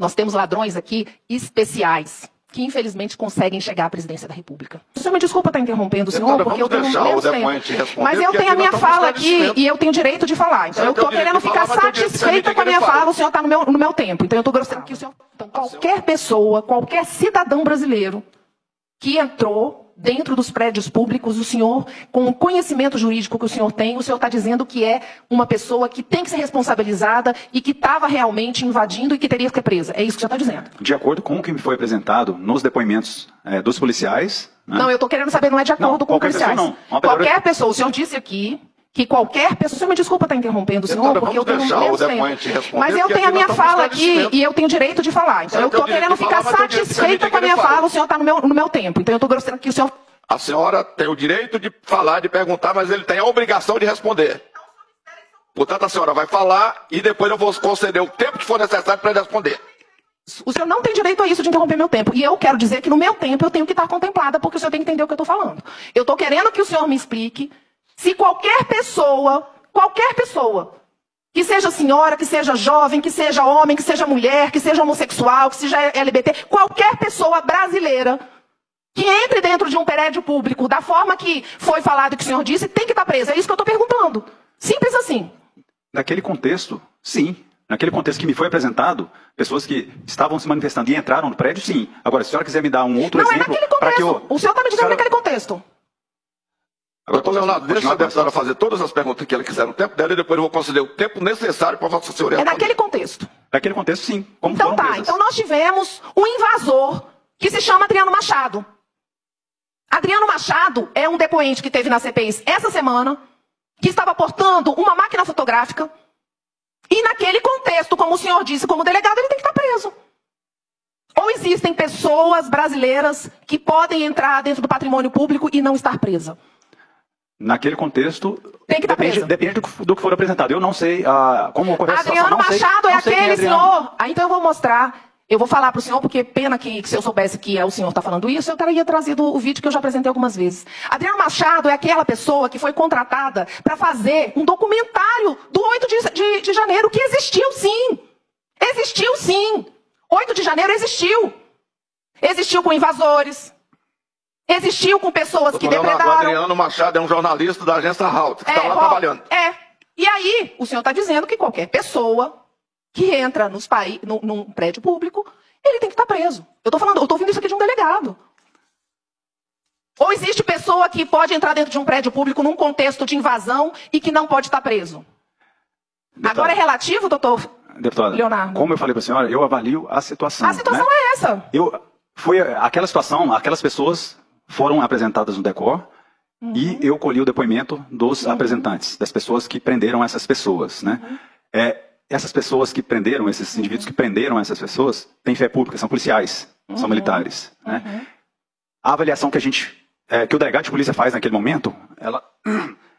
Nós temos ladrões aqui especiais, que infelizmente conseguem chegar à presidência da República. O senhor me desculpa estar interrompendo o senhor, porque eu tenho menos tempo. Mas eu tenho a minha fala aqui e eu tenho direito de falar. Então eu estou querendo ficar satisfeita com a minha fala, o senhor está no meu tempo. Então eu estou gostando que o senhor... Então, qualquer pessoa, qualquer cidadão brasileiro que entrou dentro dos prédios públicos, o senhor, com o conhecimento jurídico que o senhor está dizendo que é uma pessoa que tem que ser responsabilizada e que estava realmente invadindo e que teria que ser presa. É isso que o senhor está dizendo. De acordo com o que me foi apresentado nos depoimentos dos policiais... Né? Não, eu estou querendo saber, não é de acordo com os policiais. Pessoa, não. Qualquer pessoa, o senhor disse aqui que qualquer pessoa... O senhor me desculpa estar interrompendo o senhor, porque eu tenho menos tempo. Mas eu tenho a minha fala aqui e eu tenho direito de falar. Então eu estou querendo ficar satisfeita com a minha fala, o senhor está no meu tempo. Então eu estou gostando que o senhor... A senhora tem o direito de falar, de perguntar, mas ele tem a obrigação de responder. Portanto, a senhora vai falar e depois eu vou conceder o tempo que for necessário para ele responder. O senhor não tem direito a isso de interromper meu tempo. E eu quero dizer que no meu tempo eu tenho que estar contemplada, porque o senhor tem que entender o que eu estou falando. Eu estou querendo que o senhor me explique se qualquer pessoa, que seja senhora, que seja jovem, que seja homem, que seja mulher, que seja homossexual, que seja LGBT, qualquer pessoa brasileira que entre dentro de um prédio público, da forma que foi falado que o senhor disse, tem que estar presa. É isso que eu estou perguntando. Simples assim. Naquele contexto, sim. Naquele contexto que me foi apresentado, pessoas que estavam se manifestando e entraram no prédio, sim. Agora, se a senhora quiser me dar um outro exemplo... Não, é naquele contexto. O senhor está me dizendo naquele contexto. Doutor Leonardo, deixa a deputada fazer todas as perguntas que ela quiser no tempo dela e depois eu vou conceder o tempo necessário para a vossa senhoria. É naquele contexto. Naquele contexto, sim. Como então tá, então nós tivemos um invasor que se chama Adriano Machado. Adriano Machado é um depoente que teve na CPI essa semana, que estava portando uma máquina fotográfica, e naquele contexto, como o senhor disse, como delegado, ele tem que estar preso. Ou existem pessoas brasileiras que podem entrar dentro do patrimônio público e não estar presa? Naquele contexto, tem que estar presa. Depende do que for apresentado. Eu não sei como ocorreu a situação. Adriano Machado é aquele senhor... então eu vou mostrar... Eu vou falar para o senhor, porque pena que se eu soubesse que é o senhor está falando isso, eu teria trazido o vídeo que eu já apresentei algumas vezes. Adriano Machado é aquela pessoa que foi contratada para fazer um documentário do 8 de janeiro, que existiu sim. Existiu sim. 8 de janeiro existiu. Existiu com invasores. Existiu com pessoas que depredaram. O Adriano Machado é um jornalista da agência Halt, que está lá trabalhando. E aí, o senhor está dizendo que qualquer pessoa que entra num prédio público, ele tem que estar preso. Eu estou ouvindo isso aqui de um delegado. Ou existe pessoa que pode entrar dentro de um prédio público num contexto de invasão e que não pode estar preso? Deputado, agora é relativo, doutor Leonardo? Como eu falei para a senhora, eu avalio a situação. A situação é essa. Aquela situação, aquelas pessoas foram apresentadas no DECOR e eu colhi o depoimento dos apresentantes, das pessoas que prenderam essas pessoas, né? Essas pessoas que prenderam, esses indivíduos que prenderam essas pessoas, têm fé pública, são policiais, são militares. Né? A avaliação que o delegado de polícia faz naquele momento, ela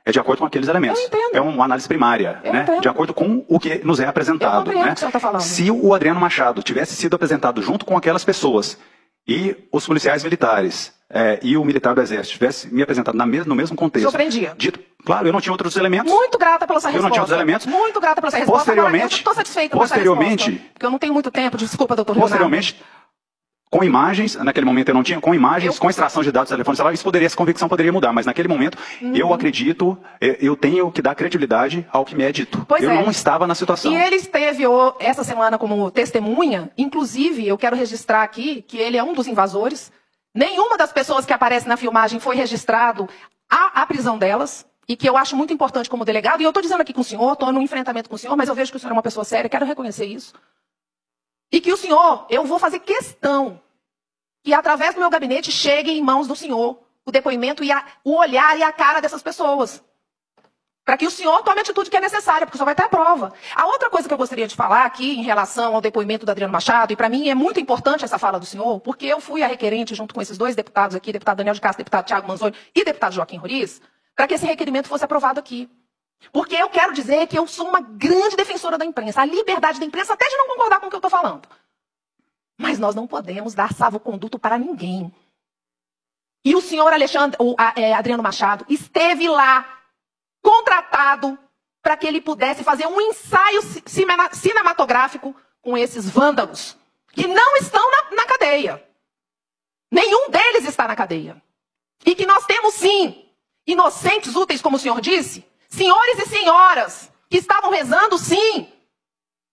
é de acordo com aqueles elementos. É uma análise primária, né? De acordo com o que nos é apresentado. Eu né? O que o senhor tá falando. Se o Adriano Machado tivesse sido apresentado junto com aquelas pessoas e os policiais militares e o militar do Exército tivesse me apresentado no mesmo contexto. Surpreendia. Claro, eu não tinha outros elementos. Muito grata pela sua resposta. Eu não tinha outros elementos. Muito grata pela sua resposta. Posteriormente, agora, eu estou satisfeita com essa resposta. Porque eu não tenho muito tempo. Desculpa, doutor Leonardo. Posteriormente, com imagens, naquele momento eu não tinha, com imagens, com extração de dados telefônicos, essa convicção poderia mudar, mas naquele momento eu acredito, eu tenho que dar credibilidade ao que me é dito. Eu não estava na situação. E ele esteve essa semana como testemunha, inclusive eu quero registrar aqui que ele é um dos invasores. Nenhuma das pessoas que aparecem na filmagem foi registrado a prisão delas, e que eu acho muito importante como delegado, e eu estou dizendo aqui com o senhor, estou num enfrentamento com o senhor, mas eu vejo que o senhor é uma pessoa séria, quero reconhecer isso. E que o senhor, eu vou fazer questão que através do meu gabinete chegue em mãos do senhor o depoimento e o olhar e a cara dessas pessoas. Para que o senhor tome a atitude que é necessária, porque o senhor vai ter a prova. A outra coisa que eu gostaria de falar aqui em relação ao depoimento do Adriano Machado, e para mim é muito importante essa fala do senhor, porque eu fui a requerente junto com esses dois deputados aqui, deputado Daniel de Castro, deputado Thiago Manzoni e deputado Joaquim Roriz, para que esse requerimento fosse aprovado aqui. Porque eu quero dizer que eu sou uma grande defensora da imprensa, a liberdade da imprensa, até de não concordar com o que eu estou falando. Mas nós não podemos dar salvo-conduto para ninguém. E o senhor Adriano Machado esteve lá, contratado, para que ele pudesse fazer um ensaio cinematográfico com esses vândalos. que não estão na cadeia. Nenhum deles está na cadeia. E que nós temos, sim, inocentes úteis, como o senhor disse, senhores e senhoras que estavam rezando, sim,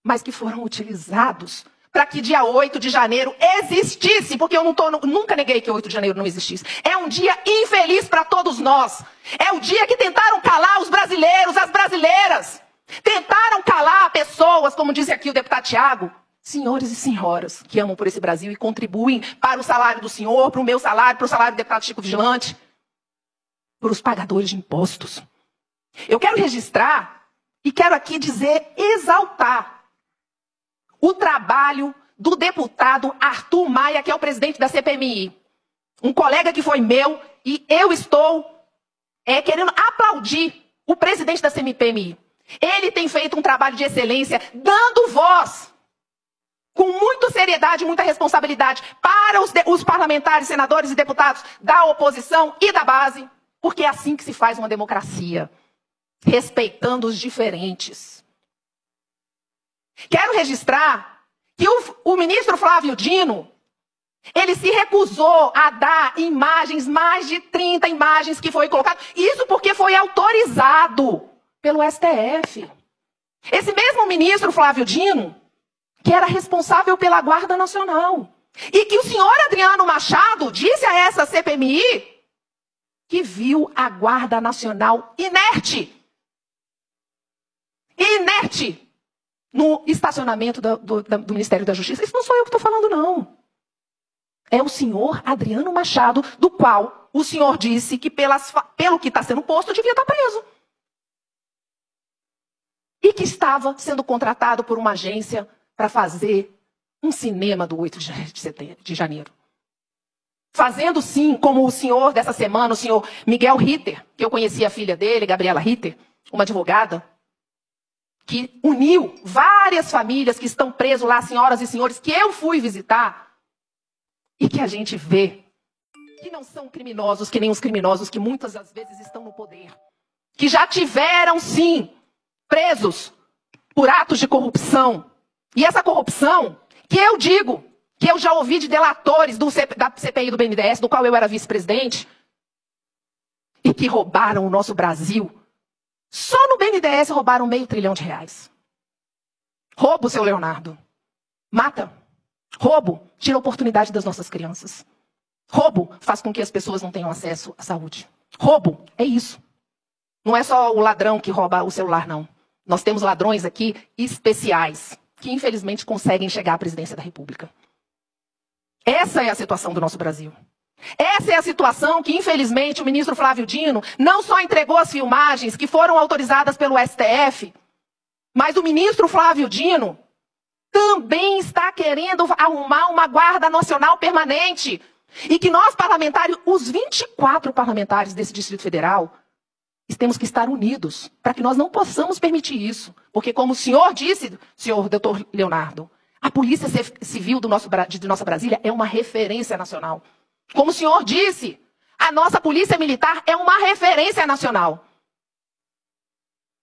mas que foram utilizados para que dia 8 de janeiro existisse, porque eu nunca neguei que 8 de janeiro não existisse. É um dia infeliz para todos nós. É o dia que tentaram calar os brasileiros, as brasileiras. Tentaram calar pessoas, como disse aqui o deputado Tiago, senhores e senhoras que amam por esse Brasil e contribuem para o salário do senhor, para o meu salário, para o salário do deputado Chico Vigilante, para os pagadores de impostos. Eu quero registrar e quero aqui dizer, exaltar o trabalho do deputado Arthur Maia, que é o presidente da CPMI. Um colega que foi meu, e eu estou querendo aplaudir o presidente da CPMI. Ele tem feito um trabalho de excelência, dando voz, com muita seriedade e muita responsabilidade, para os parlamentares, senadores e deputados da oposição e da base, porque é assim que se faz uma democracia, respeitando os diferentes. Quero registrar que o ministro Flávio Dino, ele se recusou a dar imagens, mais de 30 imagens que foi colocado. Isso porque foi autorizado pelo STF. Esse mesmo ministro Flávio Dino, que era responsável pela Guarda Nacional, e que o senhor Adriano Machado disse a essa CPMI que viu a Guarda Nacional inerte no estacionamento do Ministério da Justiça. Isso não sou eu que estou falando, não. É o senhor Adriano Machado, do qual o senhor disse que, pelo que está sendo posto, devia estar preso. E que estava sendo contratado por uma agência para fazer um cinema do 8 de janeiro. Fazendo, sim, como o senhor dessa semana, o senhor Miguel Ritter, que eu conheci a filha dele, Gabriela Ritter, uma advogada, que uniu várias famílias que estão presos lá, senhoras e senhores, que eu fui visitar, e que a gente vê que não são criminosos, que nem os criminosos que muitas das vezes estão no poder. Que já tiveram, sim, presos por atos de corrupção. E essa corrupção, que eu digo, que eu já ouvi de delatores da CPI do BNDES, do qual eu era vice-presidente, e que roubaram o nosso Brasil. Só no BNDES roubaram R$500 bilhão. Roubo, seu Leonardo. Mata. Roubo tira a oportunidade das nossas crianças. Roubo faz com que as pessoas não tenham acesso à saúde. Roubo é isso. Não é só o ladrão que rouba o celular, não. Nós temos ladrões aqui especiais, que infelizmente conseguem chegar à presidência da República. Essa é a situação do nosso Brasil. Essa é a situação que, infelizmente, o ministro Flávio Dino não só entregou as filmagens que foram autorizadas pelo STF, mas o ministro Flávio Dino também está querendo arrumar uma Guarda Nacional permanente. E que nós, parlamentares, os 24 parlamentares desse Distrito Federal, temos que estar unidos para que nós não possamos permitir isso. Porque, como o senhor disse, senhor doutor Leonardo, a Polícia Civil de nossa Brasília é uma referência nacional. Como o senhor disse, a nossa Polícia Militar é uma referência nacional.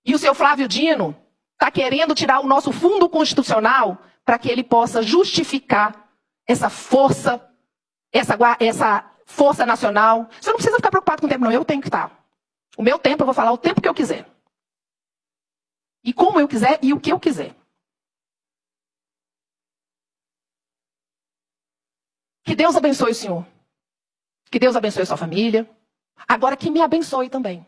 E o seu Flávio Dino está querendo tirar o nosso fundo constitucional para que ele possa justificar essa força, essa força nacional. Você não precisa ficar preocupado com o tempo, não. Eu tenho que estar. O meu tempo, eu vou falar o tempo que eu quiser. E como eu quiser e o que eu quiser. Que Deus abençoe o senhor. Que Deus abençoe a sua família. Agora que me abençoe também.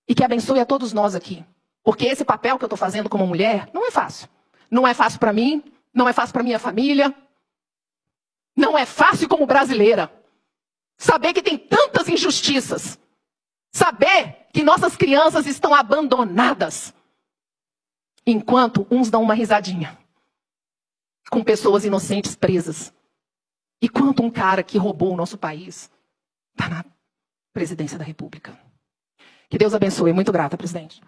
E que abençoe a todos nós aqui. Porque esse papel que eu estou fazendo como mulher não é fácil. Não é fácil para mim, não é fácil para minha família. Não é fácil como brasileira. Saber que tem tantas injustiças. Saber que nossas crianças estão abandonadas. Enquanto uns dão uma risadinha. Com pessoas inocentes presas. E quanto um cara que roubou o nosso país está na presidência da República. Que Deus abençoe. Muito grata, presidente.